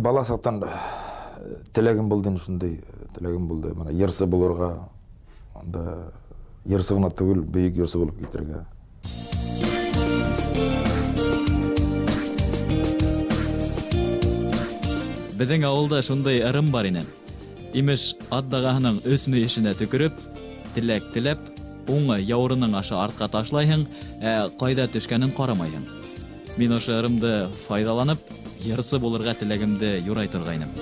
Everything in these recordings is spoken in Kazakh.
бала сақтан тілегім болдың үшіндей, тілегім болды. Мана ерсі болырға, ерсі ғына түгіл, бейік ерсі болып кетірге. Біздің ауылда шундай ырым бар инен. Имеш аддағаһының өсмі ішіне түкіріп, тілек тілеп, оңы яурының ашы артқа ташлайын, қайда түшкенін қарамайын. Мен ошы ырымды файдаланып, ерсі болырға тілегімді юрай тұрғайным.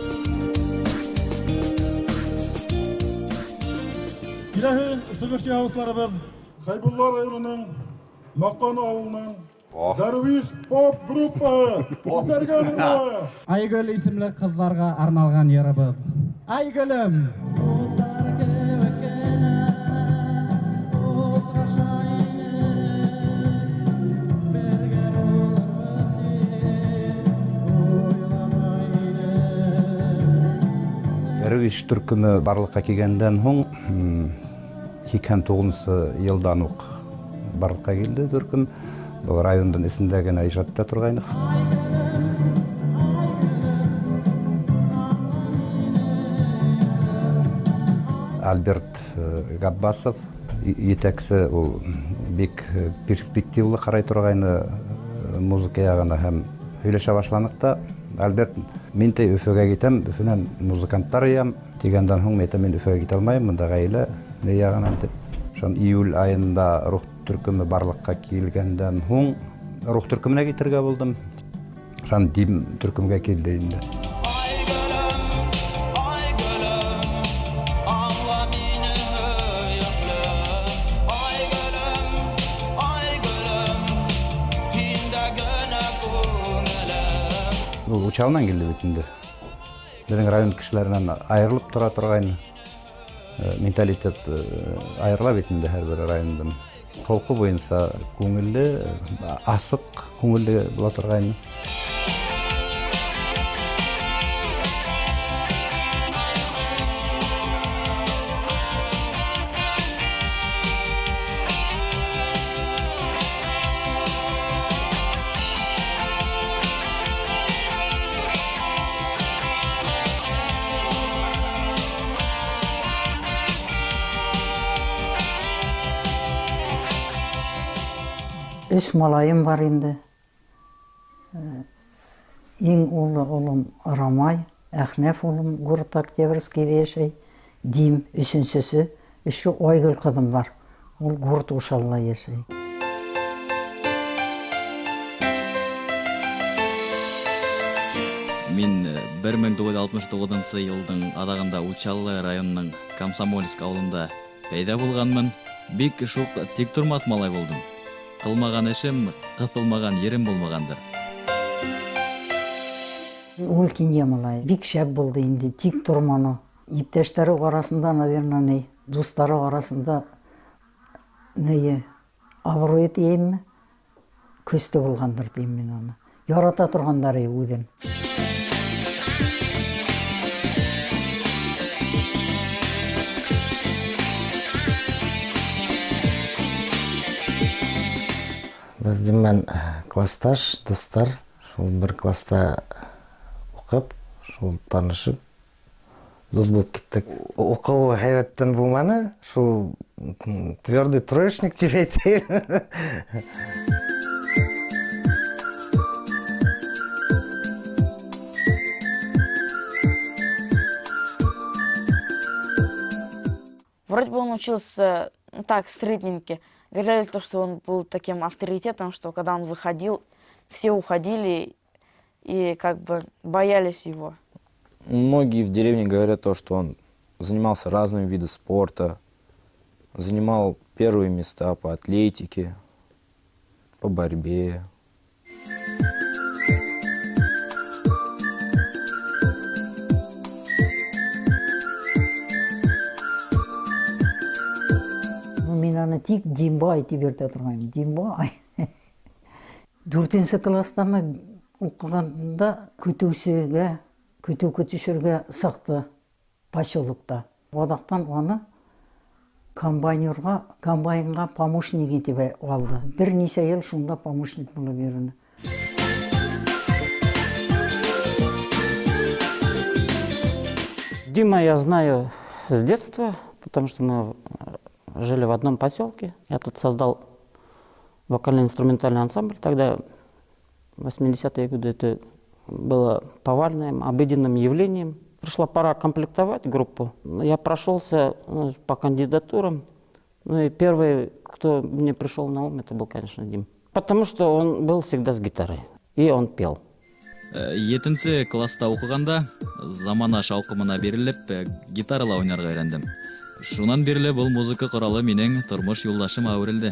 Киләһе сығыш яуысларыбыз Хайбулла районының Мақтан ауылынан Дәрвиш поп группа Үтәргенова. Айгүл исемле кызларга арналган йырыбыз. Айгүлем. Дәрвиш түркімі барлыққа келгенден соң 2009 елдан барлыққа келді түркім. Бұл райондың ісіндеген айжатта тұрғайнық. Альберт Габбасов етәксі ол бек перспективлы қарай тұрғайны музыка яғына һәм сөйлеше башланықты. Альберт, мен тей өфеге кетем, өфенен музыканттар ем. Дегендан соң мен өфеге кете алмайым, мұнда ғайлы не яғынан деп. Июль айында рух түркімі барлыққа келгенден соң рух түркіміне кетірге болдым. Дим түркімге келді енді. Бұл учалынан келді бетінде. Біздің район кішілерінен айырылып тұра тұрғайны. Менталитет айырыла бетінде әр бір райондың. Толқы бойынса көңілді, асық көңілді бола тұрғайны. Үш малайым бар енді. Ең ұлым Рамай, Әхнәф ұлым Город Октябрьскийде яшай. Дим үшіншісі, үші Айгүл қызым бар. Ол Город Ушалла яшай. Мен 1969 жылдың адағында Учаллы районының Комсомольск ауылында пайда болғанмын. Бек шоқ тек тұрмат малай болдым. Қылмаған ішім, қытылмаған ерім болмағандар. Ол кенде малай. Бек шәп болды енді, тек тұрманы. Иптештері арасында, наверное, достары арасында абырой етейім, көсті болғандар деймін мен оны. Ярата тұрғандары өден. Біздің мен классташ, достар, шол бір класста оқып, шол танышып, дос болып кеттік. Оқу хайраттан болманы, шол твердый троечник деп айтайын. Вроде бы он учился так, средненько. Говорили, что он был таким авторитетом, что когда он выходил, все уходили и как бы боялись его. Многие в деревне говорят то, что он занимался разными видами спорта, занимал первые места по атлетике, по борьбе. Мен тек Димбай деп ерте тұрғайым. Димбай. 4-ші класстамы оқығанда көтушерге сақты поселокта. Одақтан оны комбайнға помощник етіп алды. Бір неше ел шунда помощник болып беруіне. Дима я знаю с детства, потому что мы жили в одном поселке. Я тут создал вокально-инструментальный ансамбль. Тогда, в 80-е годы, это было повальным, обыденным явлением. Пришла пора комплектовать группу. Я прошелся по кандидатурам. Ну и первый, кто мне пришел на ум, это был, конечно, Дим. Потому что он был всегда с гитарой. И он пел. Етінші класста оқығанда замана шалқымына беріліп, гитарала ойнарға үйрендім. Шунан берле бұл музыка құралы менің тұрмыш юлдашым әуірілді.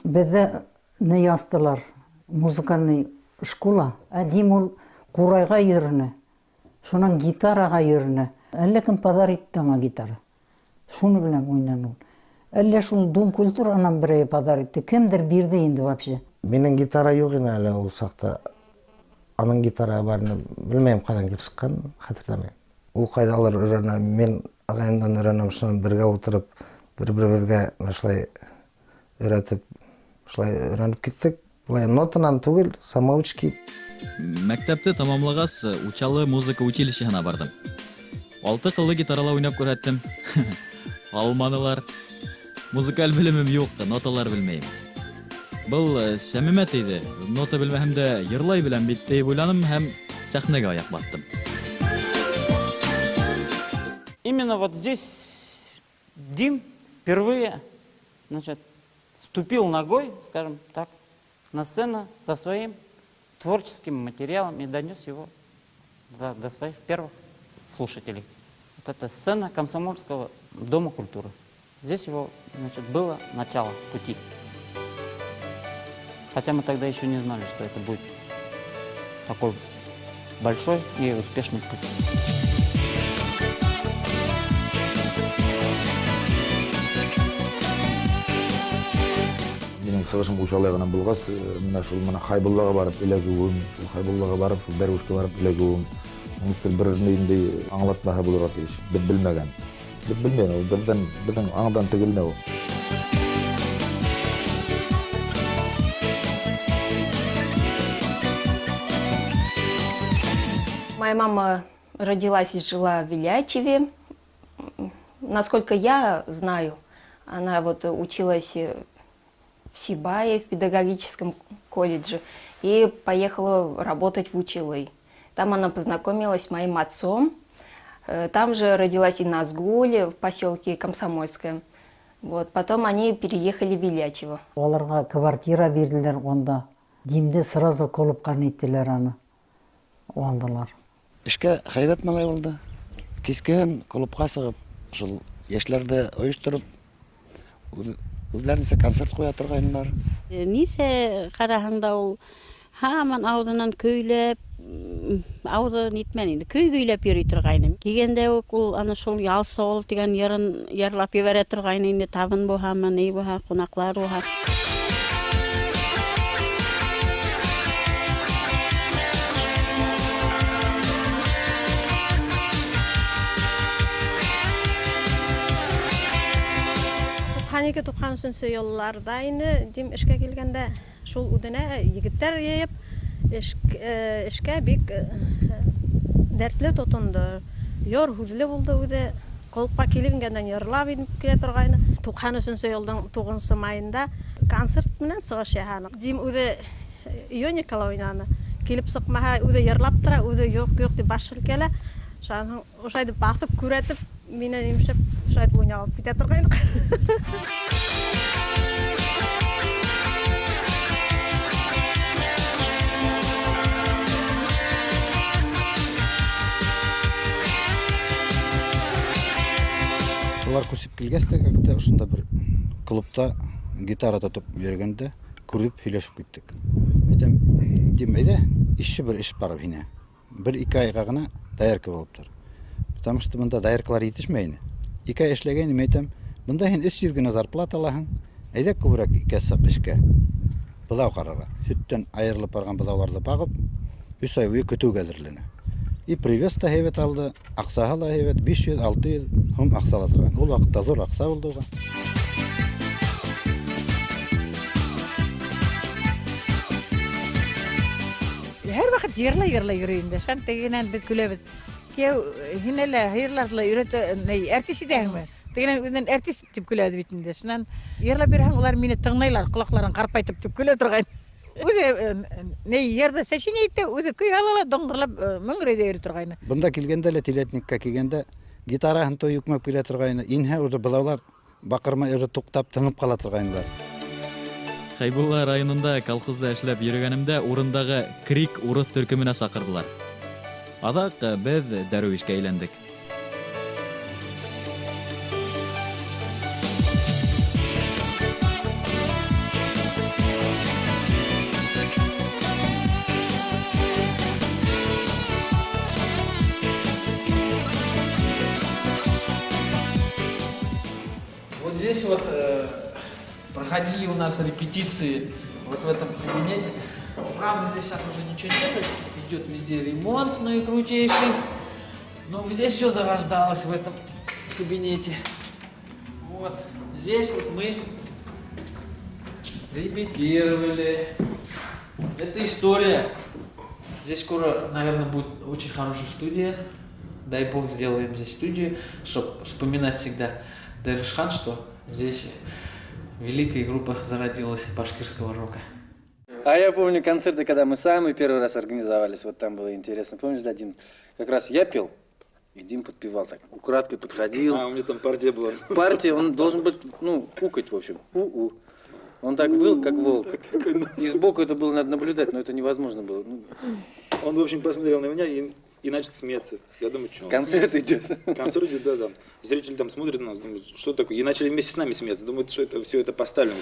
Бізді не ястылар, музыкальный школа. Дим ол қурайға үйрені, шунан гитараға үйрені. Әлі кім падар етті аңа гитара. Шуны білем ойнан ол. Әлі шул дом культуранан бірі падар етті. Кімдір берді енді вообще? Менің гитара жоқ ені әлі ол сақта. Аның гитара барын білмеймін қайдан келіп шыққан, қатырдамайым. Ол қайдалар үйрені, мен ағайымдан үйренім, шын бірге отырып, бір-бірімізге шылай үйретіп, шылай үйреніп кеттік. Бұлай нотынан түгіл, самоучки. Мәктәпті тамамлағас, учалы музыка училищесіне бардым. 6 қылы гитарала ойнап көрәттім. Алманылар. Музыкаль білімім жоқ, ноталар білмеймін. Бұл сәмімет еді. Нота білмәхім де йырлай біләм битті ойланым, һәм сәхнеге аяқ баттым. Именно вот здесь Дим впервые, значит, ступил ногой, скажем так, на сцену со своим творческим материалом и донес его до своих первых слушателей. Вот это сцена Комсомольского дома культуры. Здесь его, значит, было начало пути. Хотя мы тогда еще не знали, что это будет такой большой и успешный путь. Менің сығышым ұшалайғынан болғас, мына Хайболлаға барып иләгуім, Хайболлаға барып, Бәргушке барып иләгуім. Мұныстыр бір нейіндей аңлатмаға болуға тейіш, білмеген. Білмеген, бірдің аңдан тігіліне ол. Моя мама родилась и жила в Вилячеве. Насколько я знаю, она вот училась в Сибае, в педагогическом колледже, и поехала работать в Училы. Там она познакомилась с моим отцом. Там же родилась и Назгуль в поселке Комсомольское. Вот. Потом они переехали в Вилячево. Оларға квартира берділер онда. Димді сразу қолып қанеттілер аны. Олдылар. Ішке хайвет малай болды. Кескен клубқа сығып, жыл ешлерді ойыштырып, өздерінсе концерт қоя тұрғайынлар. Несе қарағанда ол хаман аудынан көйлеп, ауды нетмен енді көйлеп ери тұрғайным. Кегенде ол ана шол ялсы ол деген ерлап евере тұрғайны енді табын боғама, не боға, қонақлар боға. Қанеке 90-шы елларда енді Дим ішке келгенде шул үдіне егіттер ейіп, ішке бек дәртлі тұтынды. Йор хүлі болды үді, қолыпқа келгенден ерлап келе тұрғайны. 90-шы елдің 9 майында концерт менен сығыш яғаны. Дим үді ионикала ойнаны. Келіп сұқмаға үді ерлап тұра, үді yok деп башыл келі. Ошайды басып көретіп, менен емшіп, ошайды ойнауып кете тұрғайдық. Олар көсіп келгесте, как-то ұшында бір клубта гитара тұтып ергенде көріп үйлешіп кеттік. Метем, демейді, іші бір іш барып хине. 1-2 айға ғына дайыркы болыптыр. Потому что бұнда дайыркылар етішмейні. 2 ай ішлеген, метем, бұнда хен 300 гына зарплата алаһың, әйдек көбірек кәсіп ішке. Бұдау қарара. Сүттен айырылып барған бұдауларды бағып, 3 ай өй көту кәдірліні. И привез та хевет алды, ақсаға да хевет, 500-600 хым ақсала тұрған. Ол вақытта зор ақса болды оған. Her vakit yerle yürüyün de. Sen teginen biz güleriz. Кеу хинеле хайырларлы үйрөтө артист идеһеңме? Тегенен үзүнөн артист дип күлөдү битинде. Шунан ерлеп берһәң, улар мине тыңлайлар, колакларын карпайтып дип күлө турган. Үзе ерде сочинение итте, үзе көй алала доңгырлап мөңрөйдө йөрү турган. Бында килгәндә лә телетникка килгәндә гитараһын тоюкмап килә торган. Инһә уже булалар бакырмай уже туктап тыңып кала торганнар. Хайбулла районында колхозда эшләп йөргәнемдә урындагы крик урыс төркеменә сакырдылар. Адак без дәрвишкә әйләндек. Вот здесь вот проходили у нас репетиции вот в этом кабинете. Правда, здесь сейчас уже ничего нет, идет везде ремонт наикрутейший. Но здесь все зарождалось в этом кабинете. Вот здесь вот мы репетировали. Это история. Здесь скоро, наверное, будет очень хорошая студия. Дай бог, сделаем здесь студию, чтобы вспоминать всегда Деришхан, что здесь великая группа зародилась башкирского рока. А я помню концерты, когда мы самый первый раз организовались, вот там было интересно. Помнишь, Дим, как раз я пел, и Дим подпевал так, украдкой подходил. У меня там партия была. Партия, он должен быть, кукать, в общем, у-у. Он так выл, как волк. И сбоку это было надо наблюдать, но это невозможно было. Он, в общем, посмотрел на меня и начал смеяться. Я думаю, что? Концерт идет. Концерт идет, да. Зрители там смотрят на нас, думают, что такое. И начали вместе с нами смеяться. Думают, что это все это поставлено.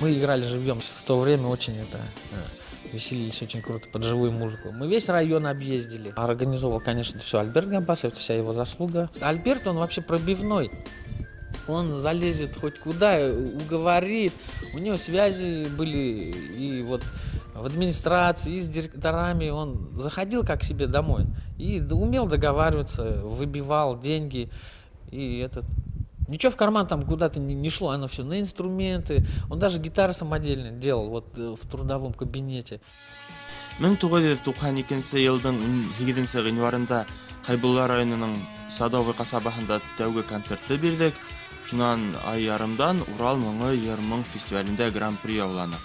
Мы играли живьем. В то время очень веселились, очень круто, под живую музыку. Мы весь район объездили. Организовал, конечно, все Альберт Габбасов, это вся его заслуга. Альберт, он вообще пробивной. Он залезет хоть куда, уговорит. У него связи были и вот в администрации, и с директорами. Он заходил как к себе домой и умел договариваться, выбивал деньги. И ничего в карман там куда-то не шло, оно все на инструменты. Он даже гитары самодельные делал вот в трудовом кабинете. 1992 елдың 8 январында Хайбулла районының Садовый касабасында тәүге концертты бирдек. Шунан ай ярымдан Урал моңы йыр-моң фестивалендә гран-при яуланы.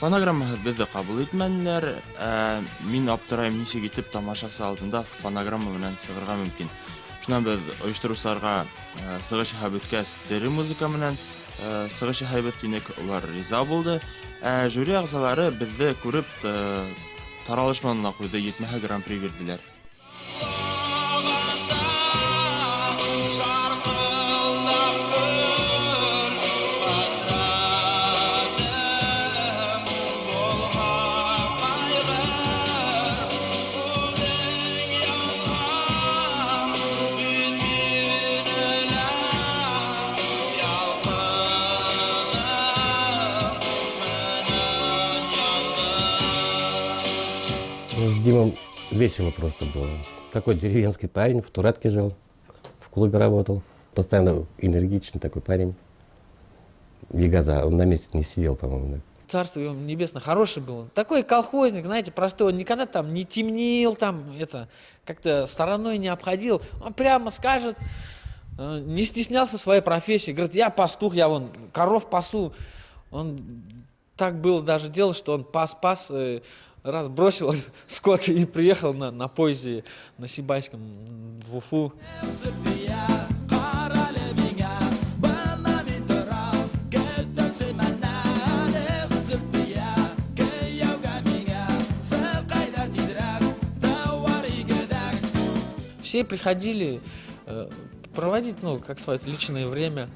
Фонограмманы бездә кабул итмәделәр. Мин аптырайым, ничек итеп тамашасы алдында фонограмма белән сыгырга мөмкин. Шунан без оештыручыларга Сыгы Шәһәбеткә стерео музыка белән Сыгы Шәһәбет динек, улар риза булды. Жюри агзалары бездә күреп таралыш манына куйды, 70 гран-при бирделәр. С Димом весело просто было. Такой деревенский парень, в Туратке жил, в клубе работал. Постоянно энергичный такой парень. Егаза, он на месте не сидел, по-моему. Да. Царство ему небесное, хороший был. Такой колхозник, знаете, простой, он никогда там не темнил, как-то стороной не обходил. Он прямо скажет, не стеснялся своей профессии. Говорит, я пастух, я вон коров пасу. Он так было даже дело, что он пас, раз бросил скот и приехал на поезде на Сибайском в Уфу. Все приходили проводить, как свое личное время.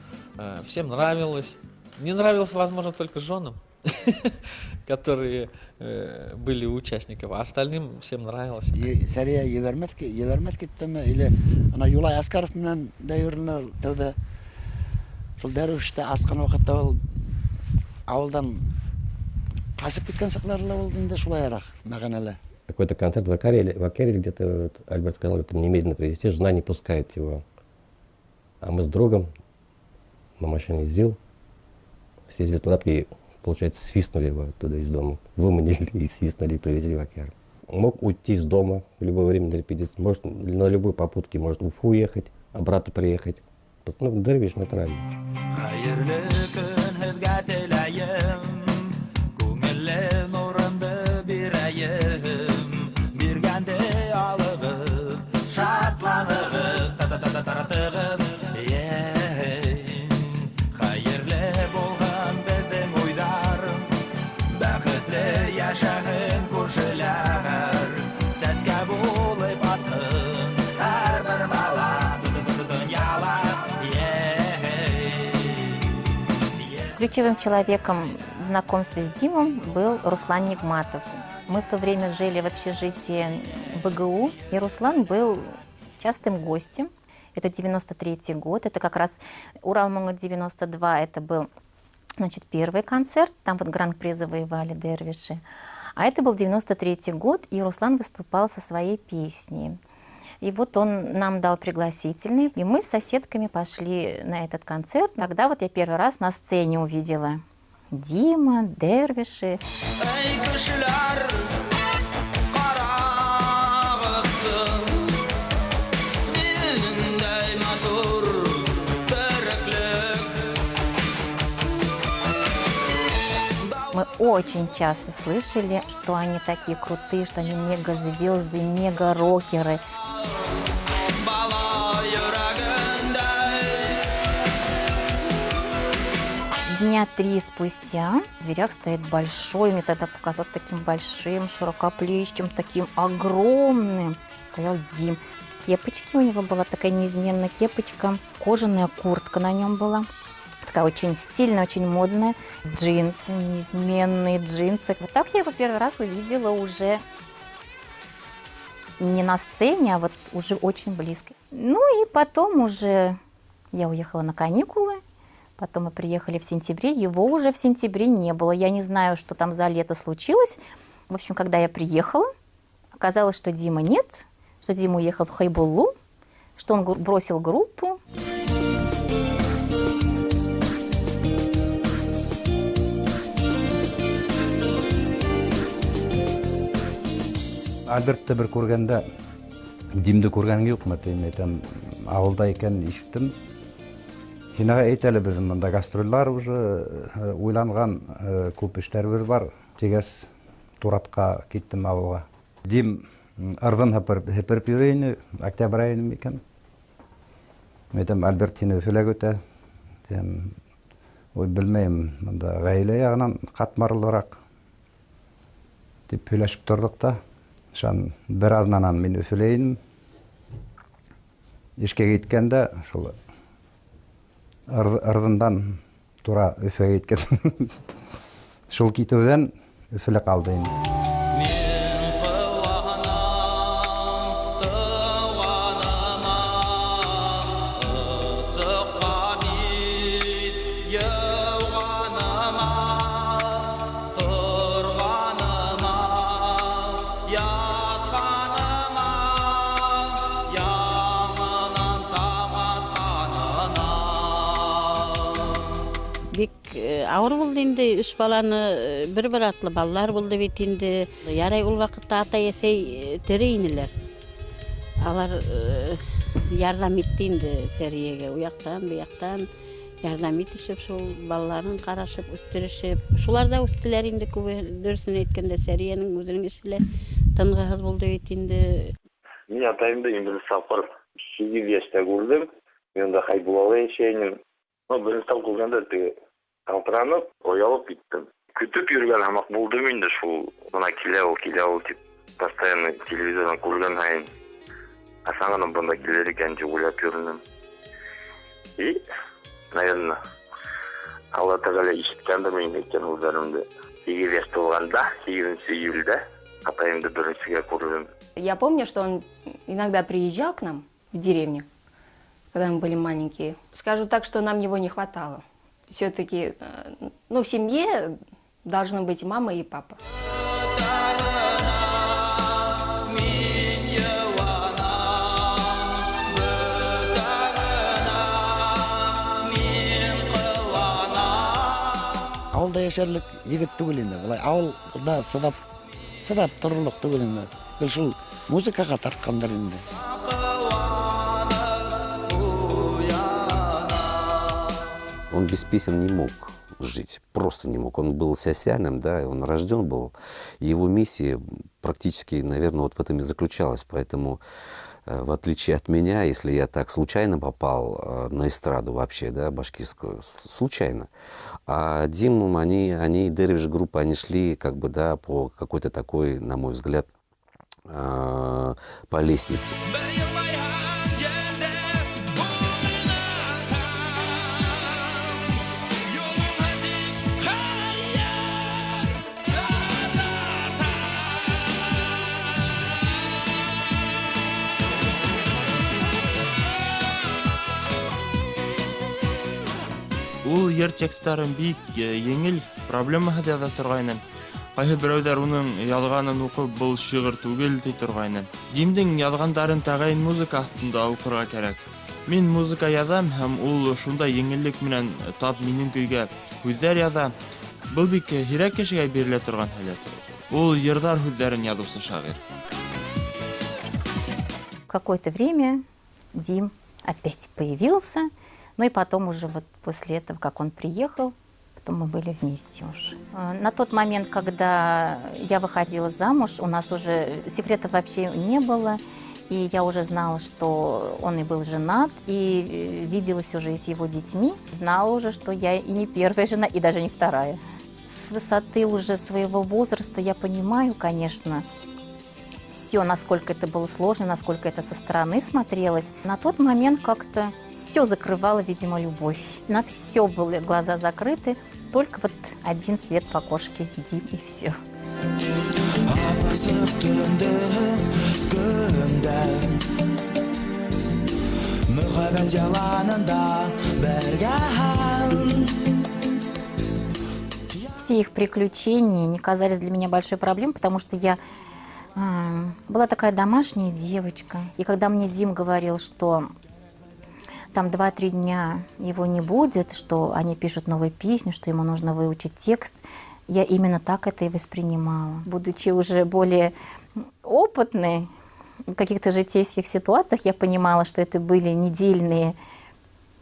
Всем нравилось. Не нравилось, возможно, только женам, которые были участников, а остальным всем нравилось. Сәрия ебәрмәс киттеме, или ана Юлай Аскаров менән дә йөриләр тәүдә. Шул дәрвиштә аскан вакытта ул авылдан касып киткән саклары ла булды инде шулайрак мәгънәле. какой-то концерт в Акаре где-то, вот, Альберт сказал, это немедленно привезти, жена не пускает его. А мы с другом на машине ЗИЛ съездили туда и, получается, свистнули его оттуда из дома. Выманили и свистнули, и привезли в Акар. Мог уйти из дома в любое время на репетицию, может на любой попутке, может в Уфу ехать, обратно приехать. Ну, дервиш натурально. Ключевым человеком в знакомстве с Димом был Руслан Нигматов. Мы в то время жили в общежитии БГУ, и Руслан был частым гостем. Это 93-й год, это как раз Урал-Муңы-92, это был, значит, первый концерт, там вот гран-при завоевали дервиши. А это был 93-й год, и Руслан выступал со своей песней. И вот он нам дал пригласительный, и мы с соседками пошли на этот концерт. Тогда вот я первый раз на сцене увидела Дима, дервиши. Мы очень часто слышали, что они такие крутые, что они мегазвезды, мега-рокеры. Дня 3 спустя в дверях стоит большой, мне тогда показался таким большим, широкоплечим, таким огромным. Стоял Дим. Кепочки у него была, такая неизменная кепочка, кожаная куртка на нем была. Такая очень стильная, очень модная. Джинсы, неизменные джинсы. Вот так я его первый раз увидела уже не на сцене, а вот уже очень близко. Ну и потом уже я уехала на каникулы. Потом мы приехали в сентябре, его уже в сентябре не было. Я не знаю, что там за лето случилось. В общем, когда я приехала, оказалось, что Дима нет, что Дима уехал в Хайбуллу, что он бросил группу. Альбертті бір көргенде, Димді көрген жоқ, мен ауылда екен ишіттім. Хинага әйтәле біз мында гастрольлар уже уйланған көп эшләрбез бар. Тегәс Туратка киттем авылга. Дим ырдын һәпереп йөрәйне, октябрь айында микән. Мәйтәм Альбертины феләг үтә. Ой белмәйм, мында гаилә ягынан катмарлырак дип һөйләшеп тордык та. Шан бер азнанан мин үфеләйин. Ишкә киткәндә шул ырдындан тура Өфөгә киткән. Шул китүдән Өфөлә калды инде. Ауыр болды енді, 3 баланы бір атлы балалар болды бет енді. Ярай ол вақытта ата-есей тірейінілер. Алар ярдам етті енді сәриеге. Уяқтан, бұяқтан ярдам етішіп, сол балаларын қарашып, үстірішіп. Шулар да үстілер енді көбі дөрсін еткенде сәриенің өзінің ішілі тынғығыз болды бет енді. Мен атайымды енді сапыр 8 yaşta көрдім. Мен де Хайбулала ешейнің. Бірінші сал көргенде қалтыранып, оялып кеттім. Күтіп жүрген амақ болды менде шул мына келе ал деп постоянно телевизордан көрген сайын асаңаным бұнда келер екен деп ойлап жүрдім. И, наверное, Алла Тағала ишіткенді мен екен ұлдарымды. 8 yaşta болғанда, 8 июльда атайымды біріншіге көрдім. Я помню, что он иногда приезжал к нам в деревню, когда мы были маленькие. Скажу так, что нам его не хватало. Все-таки, в семье должны быть мама и папа. ауылда яшарлык егет түгел инде. Былай ауылда сыдап торырлык түгел инде. Шул музыкага тарткандар инде. Он без песен не мог жить, просто не мог. Он был сиасяном, да, он рожден был. И его миссия практически, наверное, вот в этом и заключалась. Поэтому, в отличие от меня, если я так случайно попал на эстраду вообще, да, башкирскую, случайно. А Диму, они Дервиш группа, они шли как бы, да, по какой-то такой, на мой взгляд, по лестнице. Ул ер текстарын бик еңел, проблемаһы да яза торгайны. Кайһы берәүләр уның язганын укып, был шигырь түгел ди торгайны. Димдең язгандарын тагын музыка астында укырга кирәк. Мин музыка язам һәм ул шунда еңеллек менән тап минем көйгә сүзләр яза. Был бик һирәк кешегә бирелә торган хәләт. Ул йырдар сүзләрен язучы шагыйрь. Какое-то время Дим опять появился. Ну и потом уже вот после этого, как он приехал, потом мы были вместе уже. На тот момент, когда я выходила замуж, у нас уже секретов вообще не было. И я уже знала, что он и был женат, и виделась уже и с его детьми. Знала уже, что я и не первая жена, и даже не вторая. С высоты уже своего возраста я понимаю, конечно, все, насколько это было сложно, насколько это со стороны смотрелось. На тот момент как-то все закрывало, видимо, любовь. На все были глаза закрыты, только вот один свет в окошке, Дим, и все. Все их приключения не казались для меня большой проблемой, потому что я была такая домашняя девочка. И когда мне Дим говорил, что там 2-3 дня его не будет, что они пишут новую песню, что ему нужно выучить текст, я именно так это и воспринимала. Будучи уже более опытной в каких-то житейских ситуациях, я понимала, что это были недельные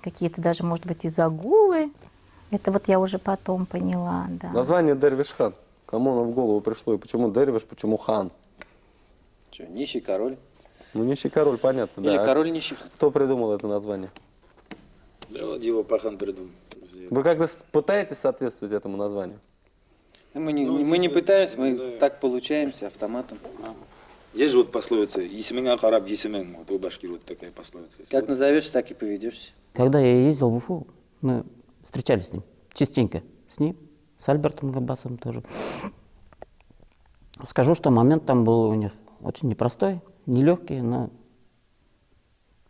какие-то даже, может быть, и загулы. Это вот я уже потом поняла, да. Название Дервиш-хан. Кому оно в голову пришло? И почему Дервиш, почему хан? Что, нищий король? Ну, нищий король, понятно, Или да. король нищих? Кто придумал это название? Да, вот его пахан придумал. Вы как-то пытаетесь соответствовать этому названию? Мы не пытаемся, мы так получаемся автоматом. Есть же вот пословица «Есименга хараб есимен». Вот у башкир вот такая пословица. Как назовешься, так и поведешься. Когда я ездил в Уфу, мы встречались с ним частенько. С ним, с Альбертом Габбасовым тоже. Скажу, что момент там был у них очень непростой, нелегкий, но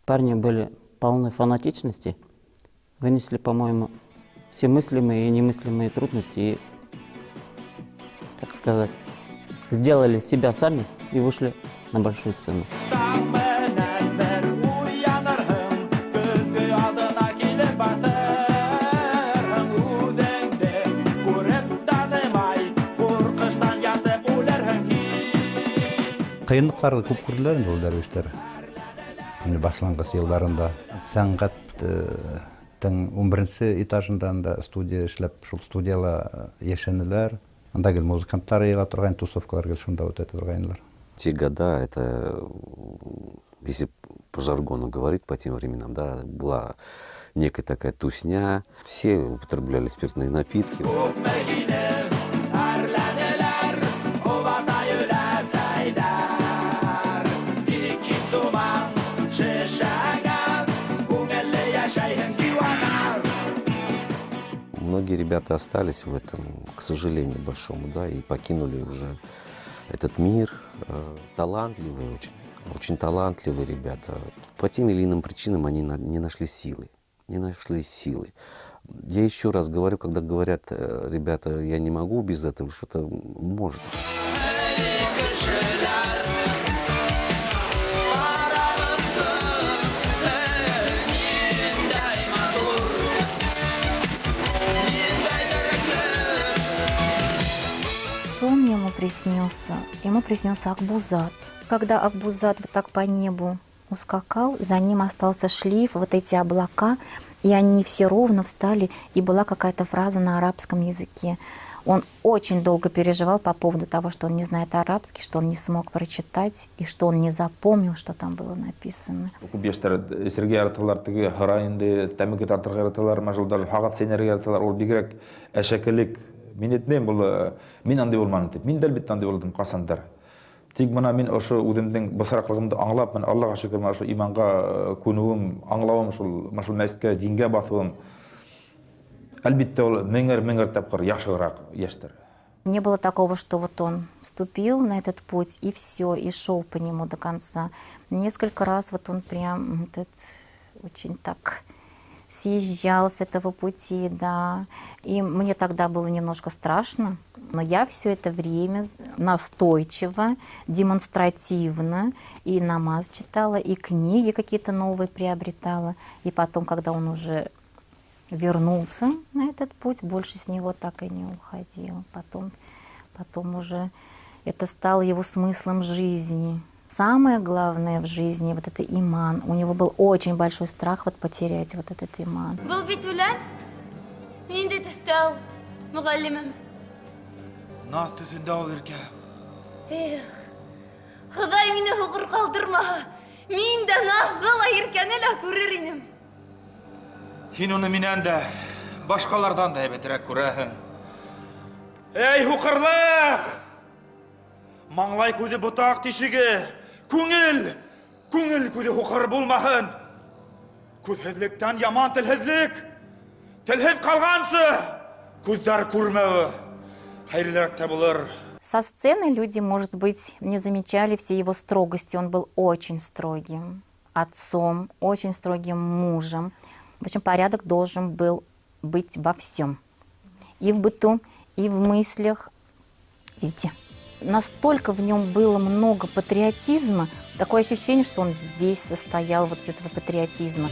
парни были полны фанатичности, вынесли, по-моему, все мыслимые и немыслимые трудности и, так сказать, сделали себя сами и вышли на большую сцену. Кыйынлыктарды көп көрдүлөр бул дәрвиштер. Башлангыс жылдарында сәнгатьтең 11-нче этажында да студия эшләп, шул студияла яшәнеләр. Анда гел музыкантлар яла торган тусовкалар гел шунда үтә торганнар. Те года, это, если по жаргону говорить, по тем временам, да, была некая такая тусня, все употребляли спиртные напитки. Многие ребята остались в этом, к сожалению, большому, да, и покинули уже этот мир. Талантливые очень талантливые ребята. По тем или иным причинам они не нашли силы. Я еще раз говорю, когда говорят, ребята, я не могу без этого, что-то может. приснился? Ему приснился Акбузат. Когда Акбузат вот так по небу ускакал, за ним остался шлейф, вот эти облака, и они все ровно встали, и была какая-то фраза на арабском языке. Он очень долго переживал по поводу того, что он не знает арабский, что он не смог прочитать, и что он не запомнил, что там было написано. Сергей яратылар, тиги харайынды, тәмеке тартырға яратылар, мажылдар, хағат сенерге яратылар, ол бигерәк әшәкелек. Мен етмейм, мен андай болманы деп. Мен дәлбетті андай болдым, қасандар. Тик мына мен ошы үдімдің бысырақлығымды аңлап, мен Аллаға шүкір, ошы иманға көнуім, аңлауым, машыл мәскә, динге басуым. Әлбетте ол меңер тапқыр, яшығырақ ештір. Не было такого, что вот он вступил на этот путь и все, и шел по нему до конца. Несколько раз вот он прям очень так съезжал с этого пути, да. И мне тогда было немножко страшно, но я все это время настойчиво, демонстративно и намаз читала, и книги какие-то новые приобретала. И потом, когда он уже вернулся на этот путь, больше с него так и не уходил. Потом уже это стало его смыслом жизни. Самое главное в жизни вот это иман. У него был очень большой страх вот потерять вот этот иман. Был битулан, нинди тастау, мугаллимам. Нас төсінде ол ерке. Эх, Худай мине хуқыр қалдырма. Мин да нас был еркені ла көрер инем. Хин оны минен де, башқалардан да әбетірек көрәхін. Эй, хуқырлық! Маңлай көді бұтақ тишігі, көңіл көді хуқыр болмағын. Көзһеҙлектән яман тілһеҙлек, тілһеҙ қалғансы, көздар көрмәуі, хайрылырақ та булыр. Со сцены люди, может быть, не замечали все его строгости. Он был очень строгим отцом, очень строгим мужем. В общем, порядок должен был быть во всем. И в быту, и в мыслях, везде. Настолько в нем было много патриотизма, такое ощущение, что он весь состоял вот из этого патриотизма.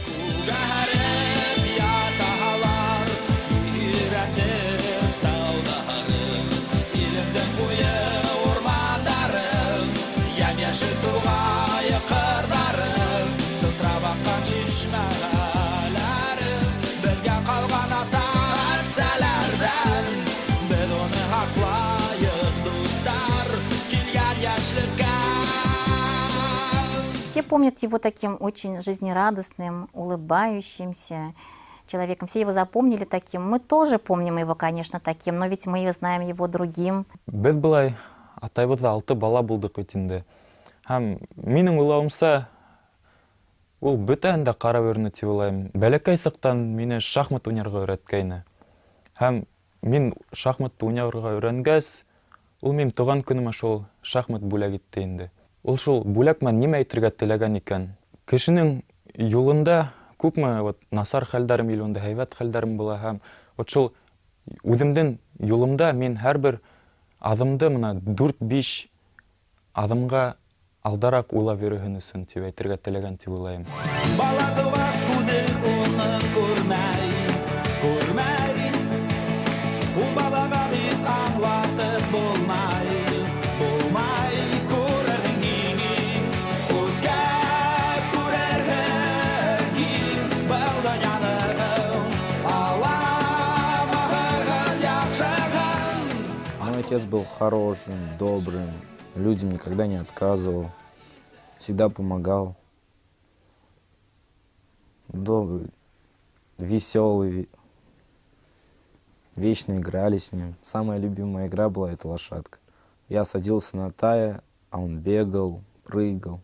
Все помнят его таким очень жизнерадостным, улыбающимся человеком. Все его запомнили таким. Мы тоже помним его, конечно, таким, но ведь мы знаем его другим. Біз былай атайбызда 6 бала болдық өтінде. Һәм менің ойлауымса, ол бүтәнді қара өріні деп ойлаймын. Бәләкәй сақтан мені шахмат ойнарға өйрәткәйне. Һәм мен шахматты ойнарға өйрәнгәс, ол мен туған күнім шул шахмат бүләк итте инде. Ол шул бүләк мен неме әйтергә теләгән икән? Кешенең юлында күпме насар хәлдәрем юлында һәйбәт хәлдәрем була һәм шул үземдән юлымда мен һәрбер адымды мына 4-5 адымга алдарак уйлап йөрүһен өчен дип әйтергә теләгән дип уйлыйм. Отец был хорошим, добрым, людям никогда не отказывал, всегда помогал. Добрый, веселый, вечно играли с ним. Самая любимая игра была эта лошадка. Я садился на Тая, а он бегал, прыгал.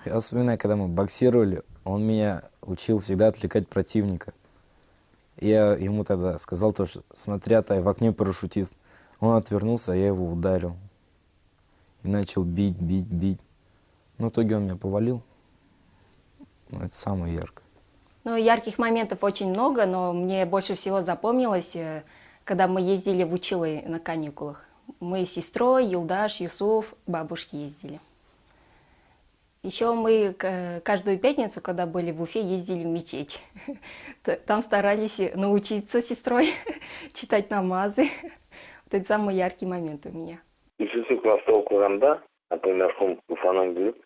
Я вспоминаю, когда мы боксировали, он меня учил всегда отвлекать противника. Я ему тогда сказал, что смотря Тай, в окне парашютист. Он отвернулся, а я его ударил. И начал бить. Но в итоге он меня повалил. Это самое яркое. Ну, ярких моментов очень много, но мне больше всего запомнилось, когда мы ездили в Училы на каникулах. Мы с сестрой, Юлдаш, Юсуф, бабушки ездили. Еще мы каждую пятницу, когда были в Уфе, ездили в мечеть. Там старались научиться с сестрой читать намазы. Это самый яркий момент у меня. 3 класста окуганда апайым маркум Уфанан келип,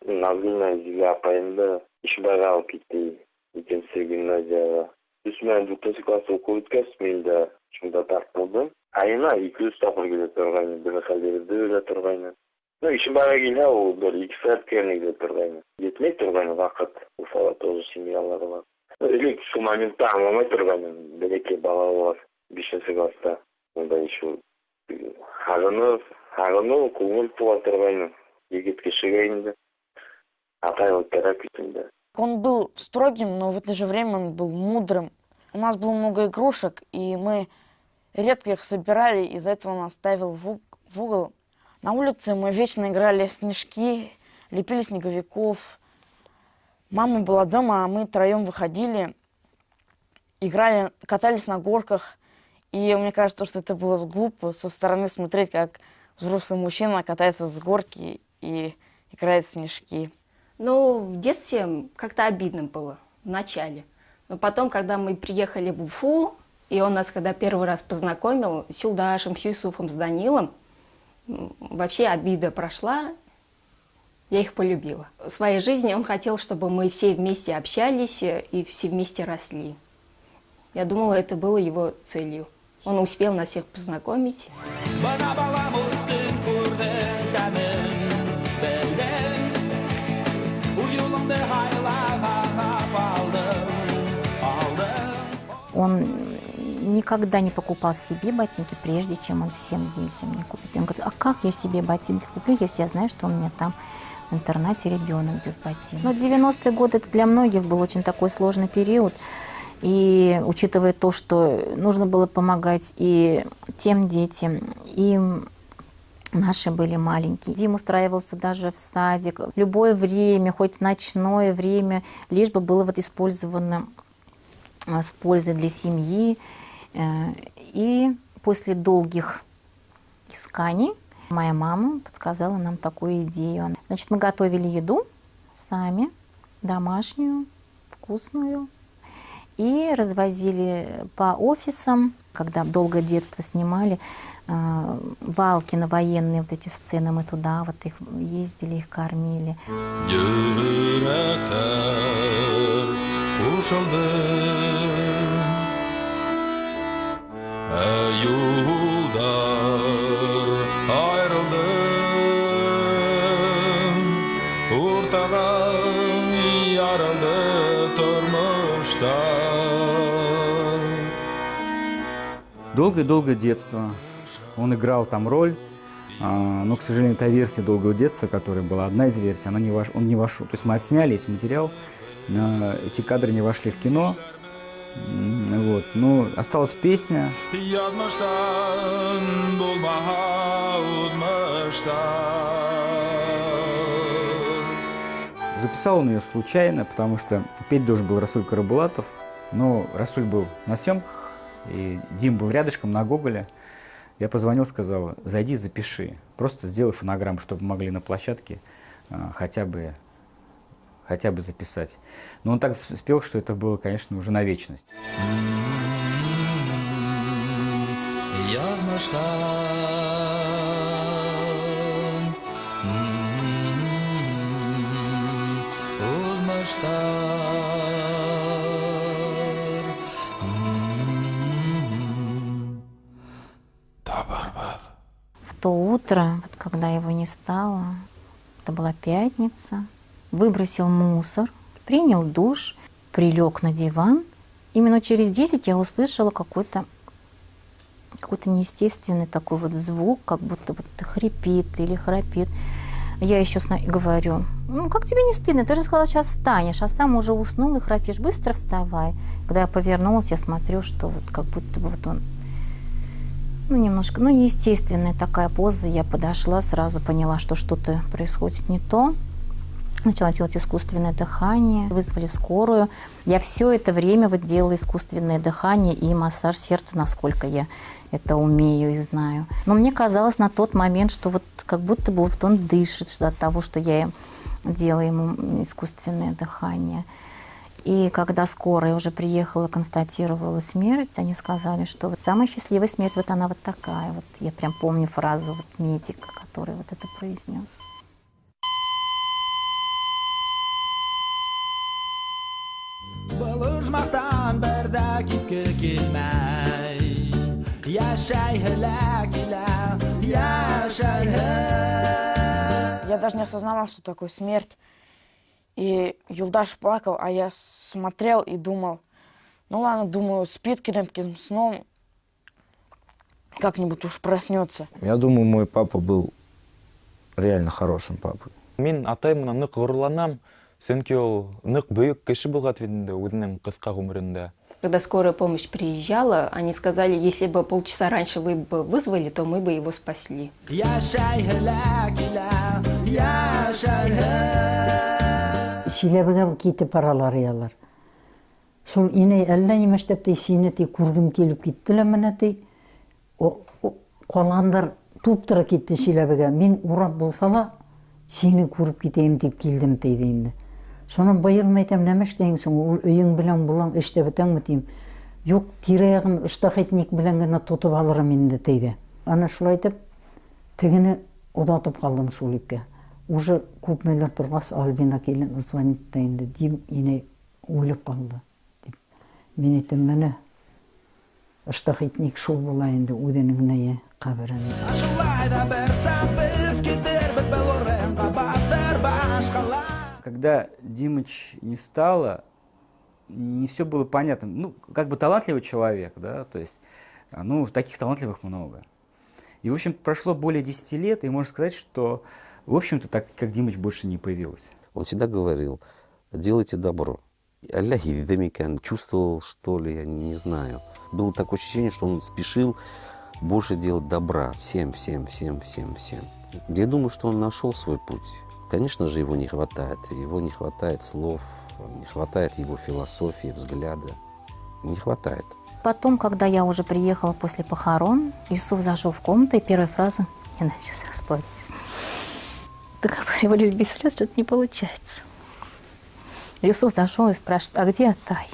Назгүлмен Зиле апайымды Ишбайга алып кетти. Экинчи гимназияга. Мен 4 класста окуп өткөч, мен да ушунда тартылдым. Айына 200 тапкыр келе турган, бир халдерде өлө турган. Ишбайга келе, ол бир 2 саат келе турган. Жетмей турган вакыт, Уфада тоже семьялар бар. Элек ушул моментте аңламай турган, белекей бала бар, 5 класста. Мында еще хагынып, көңүл туа турган. Егет кишиге инди. Атайлык терапевтинде. Он был строгим, но в это же время он был мудрым. У нас было много игрушек, и мы редко их собирали, из-за этого он оставил в угол. На улице мы вечно играли в снежки, лепили снеговиков. Мама была дома, а мы втроем выходили, играли, катались на горках. И мне кажется, что это было глупо со стороны смотреть, как взрослый мужчина катается с горки и играет в снежки. Ну, в детстве как-то обидно было в начале. Но потом, когда мы приехали в Уфу, и он нас, когда первый раз познакомил, с Юлдашем, с Юсуфом, с Данилом, вообще обида прошла, я их полюбила. В своей жизни он хотел, чтобы мы все вместе общались и все вместе росли. Я думала, это было его целью. Он успел нас всех познакомить. Он никогда не покупал себе ботинки, прежде чем он всем детям не купит. Он говорит, а как я себе ботинки куплю, если я знаю, что у меня там в интернате ребенок без ботинок. Но 90-е годы это для многих был очень такой сложный период. И учитывая то, что нужно было помогать и тем детям, и наши были маленькие. Дим устраивался даже в садик. В любое время, хоть ночное время, лишь бы было вот использовано с пользой для семьи. И после долгих исканий моя мама подсказала нам такую идею. Значит, мы готовили еду сами, домашнюю, вкусную, и развозили по офисам. Когда долгое детство снимали, Валкино военные вот эти сцены, мы туда вот их ездили, их кормили. Долгое-долгое детство. Он играл там роль, но, к сожалению, та версия долгого детства, которая была одна из версий, он не вошел. То есть мы отсняли весь материал, эти кадры не вошли в кино. Вот. Но осталась песня. Записал он ее случайно, потому что петь должен был Расуль Карабулатов, но Расуль был на съемках, и Дим был рядышком на Гоголе. Я позвонил, сказал, зайди, запиши. Просто сделай фонограмму, чтобы могли на площадке хотя бы записать. Но он так спел, что это было, конечно, уже на вечность. В то утро, вот когда его не стало, это была пятница, выбросил мусор, принял душ, прилег на диван. И минут через 10 я услышала какой-то неестественный такой вот звук, как будто вот хрипит или храпит. Я еще говорю, ну как тебе не стыдно, ты же сказала, сейчас встанешь, а сам уже уснул и храпишь, быстро вставай. Когда я повернулась, я смотрю, что вот как будто бы вот он, немножко, неестественная такая поза. Я подошла, сразу поняла, что что-то происходит не то. Начала делать искусственное дыхание, вызвали скорую. Я все это время вот делала искусственное дыхание и массаж сердца, насколько я это умею и знаю. Но мне казалось на тот момент, что вот как будто бы вот он дышит от того, что я делаю ему искусственное дыхание. И когда скорая уже приехала, констатировала смерть, они сказали, что самая счастливая смерть, вот она вот такая. Вот я прям помню фразу вот медика, который вот это произнес. Я даже не осознавал, что такое смерть. И Юлдаш плакал, а я смотрел и думал, ну ладно, думаю, спит крепким сном, как-нибудь уж проснется. Я думаю, мой папа был реально хорошим папой. Мен атайымнан нык горурланам, сөнки ол нык бүйүк киши болгат инде өзүнүн кыска гомурунда. Когда скорая помощь приезжала, они сказали, если бы полчаса раньше вы бы вызвали, то мы бы его спасли. Шиләбегә китеп баралар ялар. Шул ине әллә нимәштәп тә сине тә күргем килеп киттеләр менә тә. Калгандар туптыра китте Шиләбегә. Мин урап булсала, сине күреп китәм дип килдем тәйде инде. Шунан быел әйтәм, нәмә эштәң соң, ул өең белән булаң эштә бетәңме тим. Юк, тирәягын штахетник белән генә тотып алырым инде тәйде. Ана шулай итеп, тегене удатып калдым шул ипкә. Уже күпмелер торгас, Альбина килен звонит та инде, дим, ине үлеп калды. Мен әйтәм, менә штахетник шул була инде үдәнең генә каберен. Когда Димыч не стало, не все было понятно. Ну, как бы талантливый человек, да, то есть, ну, таких талантливых много. И, в общем, прошло более 10 лет, и можно сказать, что, в общем-то, так как Димыч больше не появился. Он всегда говорил, делайте добро. Аллахи Демикан чувствовал, что ли, я не знаю. Было такое ощущение, что он спешил больше делать добра всем. Я думаю, что он нашел свой путь. Конечно же, его не хватает. Его не хватает слов, не хватает его философии, взгляда. Не хватает. Потом, когда я уже приехала после похорон, Юсуф зашел в комнату, и первая фраза, я сейчас расплачусь. Договаривались без слез, что-то не получается. Юсуф зашел и спрашивает, а где Атай?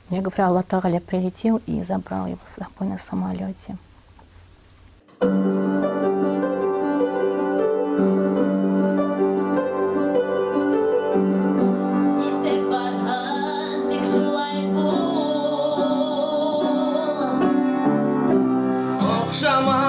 Я говорю, Аллах Тааля прилетел и забрал его с собой на самолете. Окшама